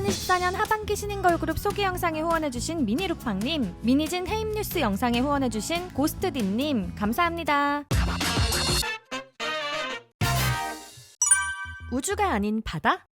2024년 하반기 신인 걸그룹 소개 영상에 후원해주신 미니루팡님, 미니진 해임뉴스 영상에 후원해주신 고스트딘님 감사합니다. 우주가 아닌 바다?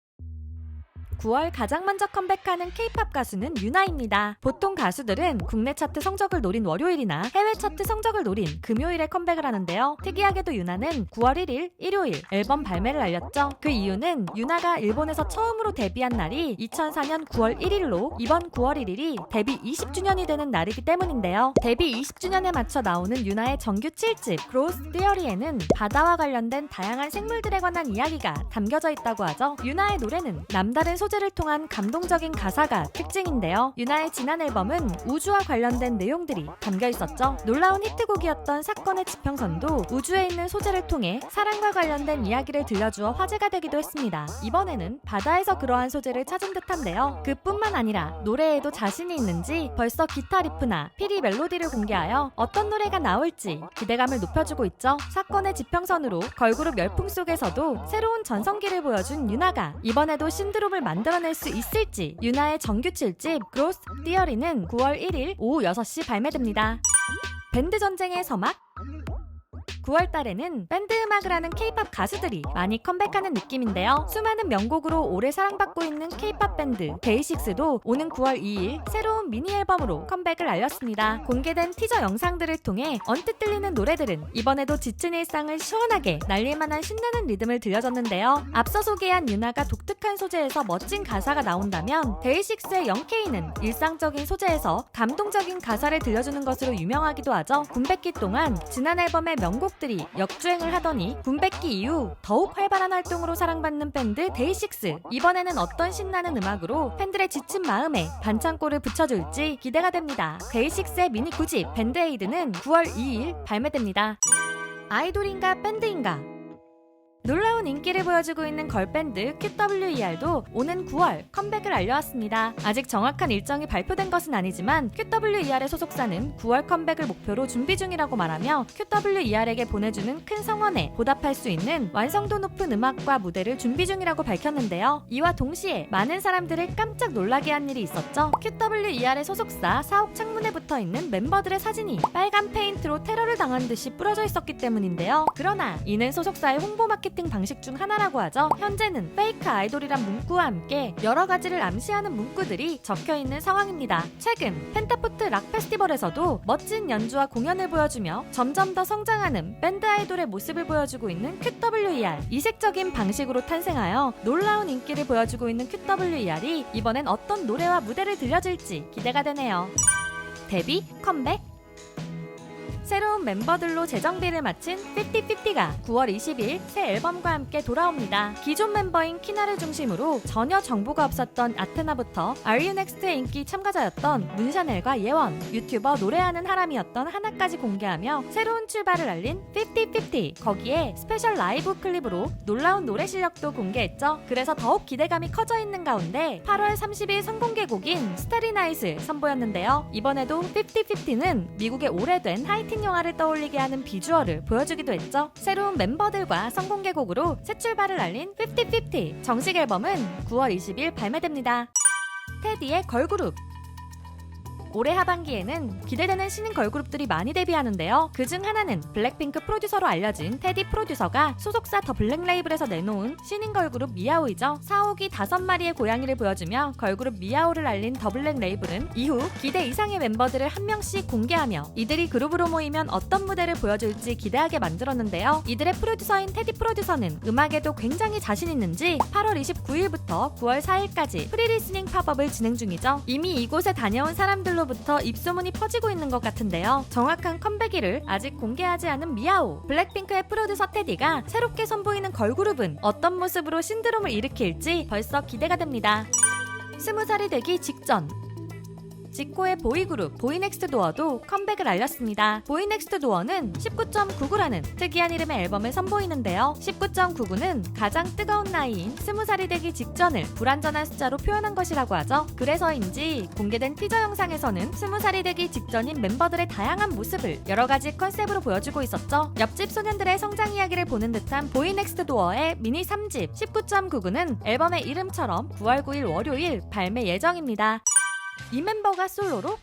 9월 가장 먼저 컴백하는 K-POP 가수는 유나입니다. 보통 가수들은 국내 차트 성적을 노린 월요일이나 해외 차트 성적을 노린 금요일에 컴백을 하는데요. 특이하게도 유나는 9월 1일 일요일 앨범 발매를 알렸죠. 그 이유는 유나가 일본에서 처음으로 데뷔한 날이 2004년 9월 1일로 이번 9월 1일이 데뷔 20주년이 되는 날이기 때문인데요. 데뷔 20주년에 맞춰 나오는 유나의 정규 7집 Growth Theory에는 바다와 관련된 다양한 생물들에 관한 이야기가 담겨져 있다고 하죠. 유나의 노래는 남다른 소재를 통한 감동적인 가사가 특징인데요. 유나의 지난 앨범은 우주와 관련된 내용들이 담겨 있었죠. 놀라운 히트곡이었던 사건의 지평선도 우주에 있는 소재를 통해 사랑과 관련된 이야기를 들려주어 화제가 되기도 했습니다. 이번에는 바다에서 그러한 소재를 찾은 듯한데요. 그뿐만 아니라 노래에도 자신이 있는지 벌써 기타 리프나 피리 멜로디를 공개하여 어떤 노래가 나올지 기대감을 높여주고 있죠. 사건의 지평선으로 걸그룹 열풍 속에서도 새로운 전성기를 보여준 유나가 이번에도 신드롬을 만들어낼 수 있을지. 유나의 정규 7집 Growth Theory는 9월 1일 오후 6시 발매됩니다. 밴드 전쟁의 서막? 9월 달에는 밴드 음악을 하는 K-POP 가수들이 많이 컴백하는 느낌인데요. 수많은 명곡으로 오래 사랑받고 있는 K-POP 밴드 데이식스도 오는 9월 2일 새로운 미니 앨범으로 컴백을 알렸습니다. 공개된 티저 영상들을 통해 언뜻 들리는 노래들은 이번에도 지친 일상을 시원하게 날릴만한 신나는 리듬을 들려줬는데요. 앞서 소개한 유나가 독특한 소재에서 멋진 가사가 나온다면 데이식스의 영케이는 일상적인 소재에서 감동적인 가사를 들려주는 것으로 유명하기도 하죠. 군백기 동안 지난 앨범의 명곡 들이 역주행을 하더니 군백기 이후 더욱 활발한 활동으로 사랑받는 밴드 데이식스. 이번에는 어떤 신나는 음악으로 팬들의 지친 마음에 반창고를 붙여줄지 기대가 됩니다. 데이식스의 미니 9집 밴드에이드는 9월 2일 발매됩니다. 아이돌인가 밴드인가? 놀라운 인기를 보여주고 있는 걸밴드 QWER도 오는 9월 컴백을 알려왔습니다. 아직 정확한 일정이 발표된 것은 아니지만 QWER의 소속사는 9월 컴백을 목표로 준비 중이라고 말하며 QWER에게 보내주는 큰 성원에 보답할 수 있는 완성도 높은 음악과 무대를 준비 중이라고 밝혔는데요. 이와 동시에 많은 사람들을 깜짝 놀라게 한 일이 있었죠. QWER의 소속사 사옥 창문에 붙어있는 멤버들의 사진이 빨간 페인트로 테러를 당한 듯이 뿌려져 있었기 때문인데요. 그러나 이는 소속사의 홍보 마케팅 방식 중 하나라고 하죠. 현재는 페이크 아이돌이란 문구와 함께 여러 가지를 암시하는 문구들이 적혀있는 상황입니다. 최근 펜타포트 락 페스티벌에서도 멋진 연주와 공연을 보여주며 점점 더 성장하는 밴드 아이돌의 모습을 보여주고 있는 QWER. 이색적인 방식으로 탄생하여 놀라운 인기를 보여주고 있는 QWER이 이번엔 어떤 노래와 무대를 들려줄지 기대가 되네요. 데뷔, 컴백? 새로운 멤버들로 재정비를 마친 5050가 9월 20일 새 앨범과 함께 돌아옵니다. 기존 멤버인 키나를 중심으로 전혀 정보가 없었던 아테나부터 RUNEXT의 인기 참가자였던 문샤넬과 예원, 유튜버 노래하는 하람이었던 하나까지 공개하며 새로운 출발을 알린 5050. 거기에 스페셜 라이브 클립으로 놀라운 노래 실력도 공개했죠. 그래서 더욱 기대감이 커져 있는 가운데 8월 30일 선공개곡인 스타리 나잇을 선보였는데요. 이번에도 5050는 미국의 오래된 하이틴 영화를 떠올리게 하는 비주얼을 보여주기도 했죠. 새로운 멤버들과 선공개곡으로 새 출발을 알린 5050. 정식 앨범은 9월 20일 발매됩니다. 테디의 걸그룹. 올해 하반기에는 기대되는 신인 걸그룹들이 많이 데뷔하는데요. 그중 하나는 블랙핑크 프로듀서로 알려진 테디 프로듀서가 소속사 더 블랙 레이블에서 내놓은 신인 걸그룹 미아오이죠. 사옥이 5마리의 고양이를 보여주며 걸그룹 미아오를 알린 더 블랙 레이블은 이후 기대 이상의 멤버들을 한 명씩 공개하며 이들이 그룹으로 모이면 어떤 무대를 보여줄지 기대하게 만들었는데요. 이들의 프로듀서인 테디 프로듀서는 음악에도 굉장히 자신 있는지 8월 29일부터 9월 4일까지 프리리스닝 팝업을 진행 중이죠. 이미 이곳에 다녀온 사람들로 부터 입소문이 퍼지고 있는 것 같은데요. 정확한 컴백일을 아직 공개하지 않은 미아오. 블랙핑크의 프로듀서 테디가 새롭게 선보이는 걸그룹은 어떤 모습으로 신드롬을 일으킬지 벌써 기대가 됩니다. 20살이 되기 직전. 지코의 보이그룹 보이넥스트도어도 컴백을 알렸습니다. 보이넥스트도어는 19.99라는 특이한 이름의 앨범을 선보이는데요. 19.99는 가장 뜨거운 나이인 20살이 되기 직전을 불완전한 숫자로 표현한 것이라고 하죠. 그래서인지 공개된 티저 영상에서는 20살이 되기 직전인 멤버들의 다양한 모습을 여러 가지 컨셉으로 보여주고 있었죠. 옆집 소년들의 성장 이야기를 보는 듯한 보이넥스트도어의 미니 3집 19.99는 앨범의 이름처럼 9월 9일 월요일 발매 예정입니다. 이 멤버가 솔로로?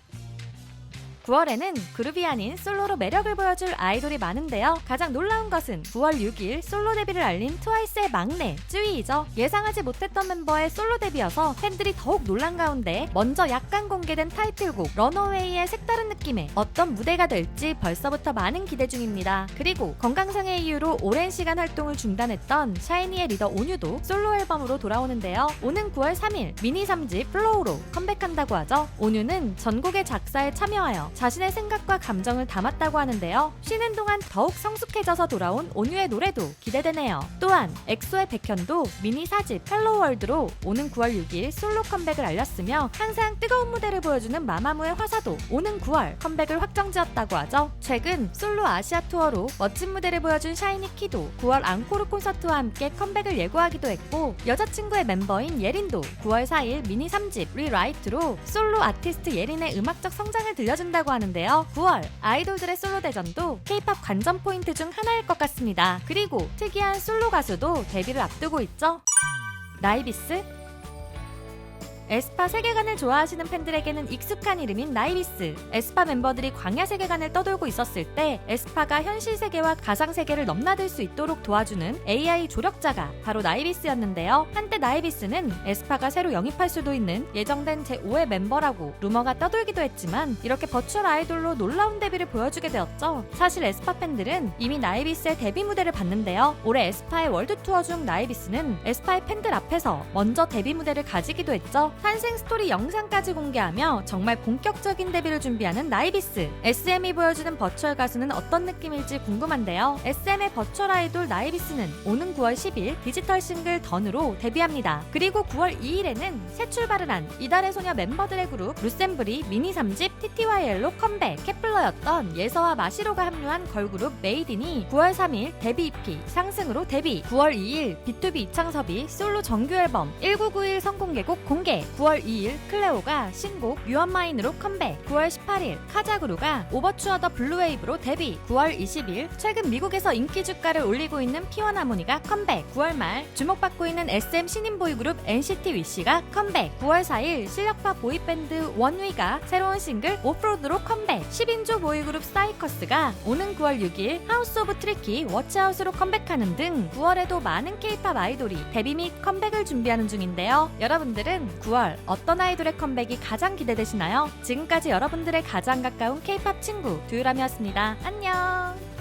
9월에는 그룹이 아닌 솔로로 매력을 보여줄 아이돌이 많은데요. 가장 놀라운 것은 9월 6일 솔로 데뷔를 알린 트와이스의 막내 쯔위이죠. 예상하지 못했던 멤버의 솔로 데뷔여서 팬들이 더욱 놀란 가운데 먼저 약간 공개된 타이틀곡 런어웨이의 색다른 느낌의 어떤 무대가 될지 벌써부터 많은 기대 중입니다. 그리고 건강상의 이유로 오랜 시간 활동을 중단했던 샤이니의 리더 온유도 솔로 앨범으로 돌아오는데요. 오는 9월 3일 미니 3집 플로우로 컴백한다고 하죠. 온유는 전곡의 작사에 참여하여 자신의 생각과 감정을 담았다고 하는데요. 쉬는 동안 더욱 성숙해져서 돌아온 온유의 노래도 기대되네요. 또한 엑소의 백현도 미니 4집 헬로월드로 오는 9월 6일 솔로 컴백을 알렸으며 항상 뜨거운 무대를 보여주는 마마무의 화사도 오는 9월 컴백을 확정지었다고 하죠. 최근 솔로 아시아 투어로 멋진 무대를 보여준 샤이니 키도 9월 앙코르 콘서트와 함께 컴백을 예고하기도 했고 여자친구의 멤버인 예린도 9월 4일 미니 3집 리라이트로 솔로 아티스트 예린의 음악적 성장을 들려준다고 하는데요. 9월 아이돌들의 솔로 대전도 K-팝 관전 포인트 중 하나일 것 같습니다. 그리고 특이한 솔로 가수도 데뷔를 앞두고 있죠. 나이비스? 에스파 세계관을 좋아하시는 팬들에게는 익숙한 이름인 나이비스. 에스파 멤버들이 광야 세계관을 떠돌고 있었을 때 에스파가 현실 세계와 가상 세계를 넘나들 수 있도록 도와주는 AI 조력자가 바로 나이비스였는데요. 한때 나이비스는 에스파가 새로 영입할 수도 있는 예정된 제5의 멤버라고 루머가 떠돌기도 했지만 이렇게 버추얼 아이돌로 놀라운 데뷔를 보여주게 되었죠. 사실 에스파 팬들은 이미 나이비스의 데뷔 무대를 봤는데요. 올해 에스파의 월드 투어 중 나이비스는 에스파의 팬들 앞에서 먼저 데뷔 무대를 가지기도 했죠. 탄생 스토리 영상까지 공개하며 정말 본격적인 데뷔를 준비하는 나이비스. SM이 보여주는 버추얼 가수는 어떤 느낌일지 궁금한데요. SM의 버추얼 아이돌 나이비스는 오는 9월 10일 디지털 싱글 던으로 데뷔합니다. 그리고 9월 2일에는 새 출발을 한 이달의 소녀 멤버들의 그룹 루셈블이 미니 3집 TTYL로 컴백. 케플러였던 예서와 마시로가 합류한 걸그룹 메이딘이 9월 3일 데뷔 EP 상승으로 데뷔. 9월 2일 BTOB 이창섭이 솔로 정규 앨범 1991 선공개곡 공개. 9월 2일 클레오가 신곡 유언마인으로 컴백. 9월 18일 카자그루가 오버추어 더 블루웨이브로 데뷔. 9월 20일 최근 미국에서 인기 주가를 올리고 있는 P1하모니가 컴백. 9월 말 주목받고 있는 SM 신인 보이그룹 NCT 위시가 컴백. 9월 4일 실력파 보이밴드 원위가 새로운 싱글 오프로드로 컴백. 10인조 보이그룹 사이커스가 오는 9월 6일 하우스 오브 트리키 워치아웃으로 컴백하는 등 9월에도 많은 K-팝 아이돌이 데뷔 및 컴백을 준비하는 중인데요. 여러분들은 9월 어떤 아이돌의 컴백이 가장 기대되시나요? 지금까지 여러분들의 가장 가까운 K-팝 친구 두유람이었습니다. 안녕!